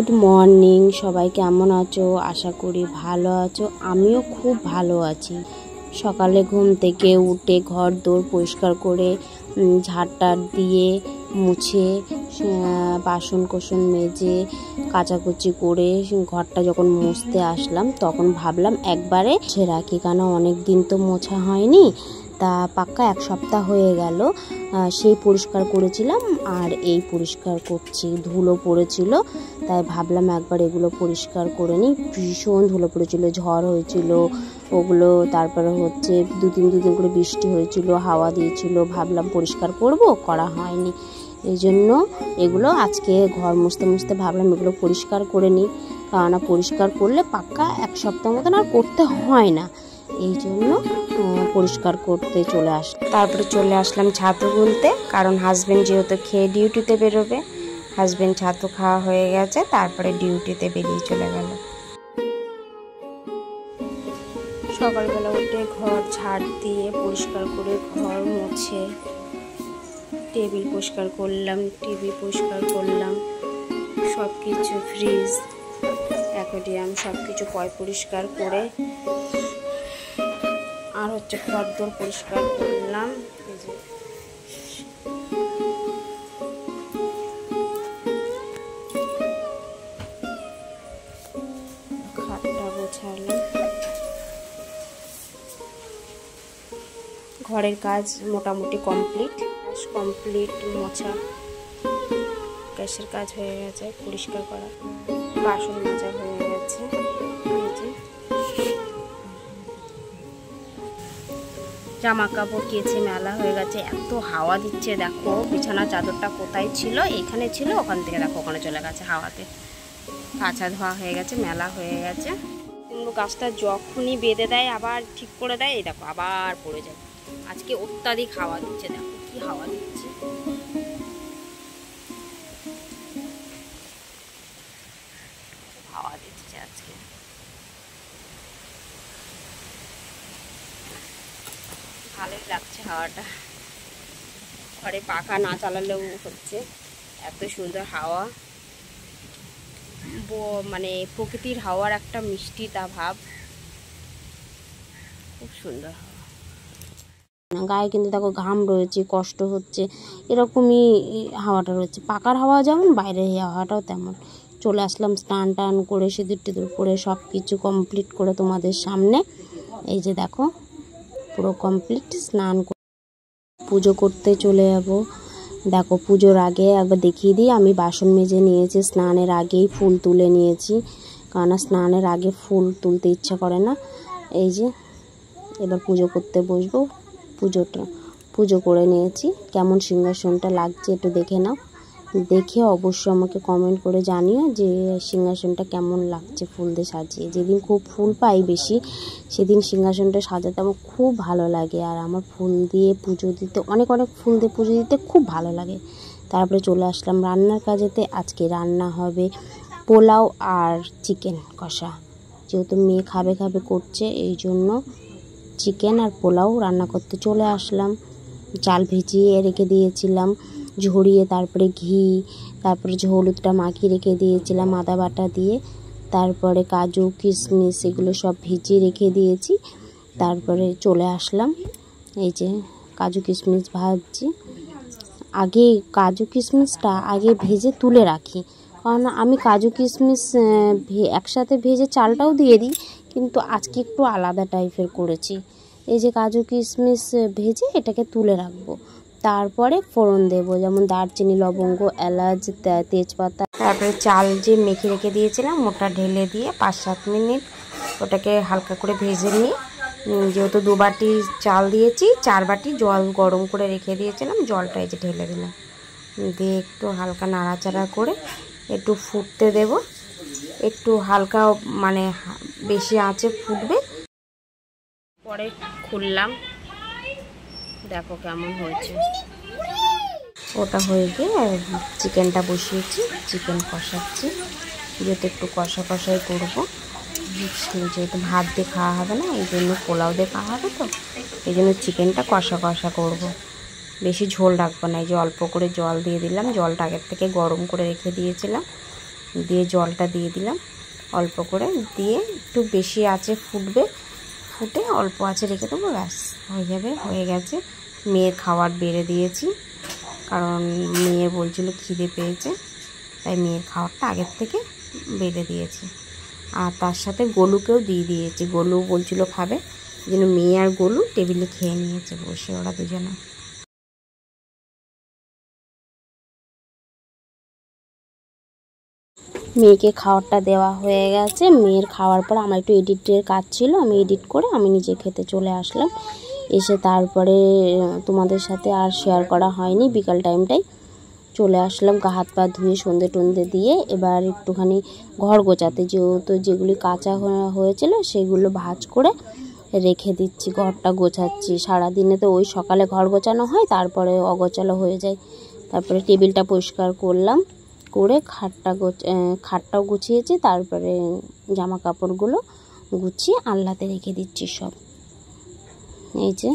Good morning, সবাই কেমন আছো? আশা করি ভালো আছো। আমিও খুব ভালো আছি। সকালে ঘুম থেকে উঠে ঘর দোর পরিষ্কার করে ঝাড়টার দিয়ে মুছে বাসন কোসন মেজে কাচাকুচি করে ঘরটা যখন মুছতে আসলাম তখন ভাবলাম একবারে মুছে রাখি, কারণ অনেক দিন তো মোছা হয়নি। তা পাক্কা এক সপ্তাহ হয়ে গেল সেই পরিষ্কার করেছিলাম আর এই পরিষ্কার করছি। ধুলো পড়েছিল, তাই ভাবলাম একবার এগুলো পরিষ্কার করে নিই। ভীষণ ধুলো পড়েছিল, ঝড় হয়েছিল ওগুলো, তারপরে হচ্ছে দুদিন করে বৃষ্টি হয়েছিল, হাওয়া দিয়েছিল। ভাবলাম পরিষ্কার করব, করা হয়নি। এই জন্য এগুলো আজকে ঘর মুছতে ভাবলাম এগুলো পরিষ্কার করে নিই, কারণ পরিষ্কার করলে পাক্কা এক সপ্তাহ মতন আর করতে হয় না। এই জন্য পরিষ্কার করতে চলে আসলাম। তারপরে চলে আসলাম ছাতু গুলতে, কারণ হাজব্যান্ড যেহেতু খেয়ে ডিউটিতে বেরোবে। হাজব্যান্ড ছাতু খাওয়া হয়ে গেছে, তারপরে ডিউটিতে বেরিয়ে চলে গেল। সকালবেলা উঠে ঘর ঝাড় দিয়ে পরিষ্কার করে ঘর মুছে টেবিল পরিষ্কার করলাম, টিভি পরিষ্কার করলাম, সব কিছু ফ্রিজ অ্যাকোয়ারিয়াম সব কিছু পরিষ্কার করে আর হচ্ছে ঘর দোর পরিষ্কার করলাম। খাটটা গোছালাম। ঘরের কাজ মোটামুটি কমপ্লিট। মোছা গ্যাসের কাজ হয়ে গেছে, পরিষ্কার করা, বাসন মাজা হয়ে গেছে। জামা কাপড় কেচে মেলা হয়ে গেছে। এত হাওয়া দিচ্ছে দেখো, বিছানা চাদরটা কোথায় ছিল, এখানে ছিল, ওখান থেকে দেখো ওখানে চলে গেছে হাওয়াতে। কাঁচা ধোয়া হয়ে গেছে, মেলা হয়ে গেছে। কুমড়ো গাছটা যখনই বেঁধে দেয় আবার ঠিক করে দেয়, এই দেখো আবার পড়ে যায়। আজকে অত্যাধিক হাওয়া দিচ্ছে, দেখো কি হাওয়া দিচ্ছে। হাওয়া দিচ্ছে আজকে, ভালোই লাগছে হাওয়াটা। ঘরে পাখা না চালালেও হচ্ছে, এত সুন্দর হাওয়া। মানে প্রকৃতির হাওয়ার একটা মিষ্টিতা ভাব, খুব সুন্দর হাওয়া। গায়ে কিন্তু দেখো ঘাম রয়েছে, কষ্ট হচ্ছে, এরকমই হাওয়াটা রয়েছে। পাকার হাওয়া যেমন, বাইরের হাওয়াটাও তেমন। চলে আসলাম স্নান টান করে, সিঁদুর টিঁদুর করে সব কিছু কমপ্লিট করে তোমাদের সামনে। এই যে দেখো পুরো কমপ্লিট। স্নান করে পুজো করতে চলে যাবো। দেখো পুজোর আগে একবার দেখিয়ে দিই, আমি বাসন মেজে নিয়েছি, স্নানের আগেই ফুল তুলে নিয়েছি, কারণ স্নানের আগে ফুল তুলতে ইচ্ছা করে না। এই যে এবার পুজো করতে বসবো। পুজো করে নিয়েছি। কেমন সিংহাসনটা লাগছে একটু দেখে নাও, দেখে অবশ্যই আমাকে কমেন্ট করে জানিও যে সিংহাসনটা কেমন লাগছে ফুল দিয়ে সাজিয়ে। যেদিন খুব ফুল পাই বেশি, সেদিন সিংহাসনটা সাজাতে আমার খুব ভালো লাগে। আর আমার ফুল দিয়ে পুজো দিতে, অনেক ফুল দিয়ে পুজো দিতে খুব ভালো লাগে। তারপরে চলে আসলাম রান্নার কাজেতে। আজকে রান্না হবে পোলাও আর চিকেন কষা। যেহেতু মেয়ে খাবে করছে, এই জন্য চিকেন আর পোলাও রান্না করতে চলে আসলাম। চাল ভিজিয়ে রেখে দিয়েছিলাম, ঝরিয়ে তারপরে ঘি, তারপরে হলুদটা মাখিয়ে রেখে দিয়েছিলাম আদা বাটা দিয়ে। তারপরে কাজু কিশমিশ এগুলো সব ভিজিয়ে রেখে দিয়েছি। তারপরে চলে আসলাম। এই যে কাজু কিশমিশ ভাজছি। আগে কাজু কিশমিশটা আগে ভেজে তুলে রাখি, কারণ আমি কাজু কিশমিশ একসাথে ভেজে চালটাও দিয়ে দিই, কিন্তু আজকে একটু আলাদা টাইপের করেছি। এই যে কাজু কিশমিশ ভেজে এটাকে তুলে রাখবো, তারপরে ফোড়ন দেবো, যেমন দারচিনি, লবঙ্গ, এলাচ, তেজপাতা। তারপরে চাল যে মেখে রেখে দিয়েছিলাম ওটা ঢেলে দিয়ে 5-7 মিনিট ওটাকে হালকা করে ভেজে নিয়ে, যেহেতু 2 বাটি চাল দিয়েছি, 4 বাটি জল গরম করে রেখে দিয়েছিলাম, জলটা এই যে ঢেলে দিলাম, দিয়ে একটু হালকা নাড়াচাড়া করে একটু ফুটতে দেব। একটু হালকা মানে বেশি আঁচে ফুটবে। পরে খুললাম, দেখো কেমন হয়েছে। ওটা হয়ে গিয়ে চিকেনটা বসিয়েছি, চিকেন কষাচ্ছি। যেহেতু একটু কষাই করবো, যেহেতু ভাত দিয়ে খাওয়া হবে না, এই জন্য পোলাও দিয়ে খাওয়া হবে, তো এই জন্য চিকেনটা কষা করব। বেশি ঝোল রাখবো না। এই যে অল্প করে জল দিয়ে দিলাম, জলটা আগের থেকে গরম করে রেখে দিয়েছিলাম, দিয়ে জলটা দিয়ে দিলাম অল্প করে, দিয়ে একটু বেশি আঁচে ফুটবে, ফুটে অল্প আঁচে রেখে দেবো, ব্যাস হয়ে যাবে। হয়ে গেছে। মেয়ের খাবার বেড়ে দিয়েছি, কারণ মেয়ে বলছিল খিদে পেয়েছে, তাই মেয়ের খাবারটা আগের থেকে বেড়ে দিয়েছি। আর তার সাথে গোলুকেও দিয়ে দিয়েছি, গোলু বলছিল খাবে, এই জন্য মেয়ে আর গোলু টেবিলে খেয়ে নিয়েছে বসে ওরা দুজনে। মেয়েকে খাবারটা দেওয়া হয়ে গেছে। মেয়ের খাওয়ার পর আমার একটু এডিটের কাজ ছিল, আমি এডিট করে আমি নিজে খেতে চলে আসলাম। এসে তারপরে তোমাদের সাথে আর শেয়ার করা হয়নি, বিকাল টাইমটাই চলে আসলাম গা হাত পা ধুয়ে সন্ধে টন্ধে দিয়ে। এবার একটুখানি ঘর গোছাতে, যেহেতু যেগুলি কাঁচা হয়েছিল সেগুলো ভাঁজ করে রেখে দিচ্ছি, ঘরটা গোছাচ্ছি। সারাদিনে তো ওই সকালে ঘর গোছানো হয়, তারপরে অগোছালো হয়ে যায়। তারপরে টেবিলটা পরিষ্কার করলাম, করে খাটটাও গুছিয়েছি, তারপরে জামা কাপড়গুলো গুছিয়ে আলনাতে রেখে দিচ্ছি সব। এই যে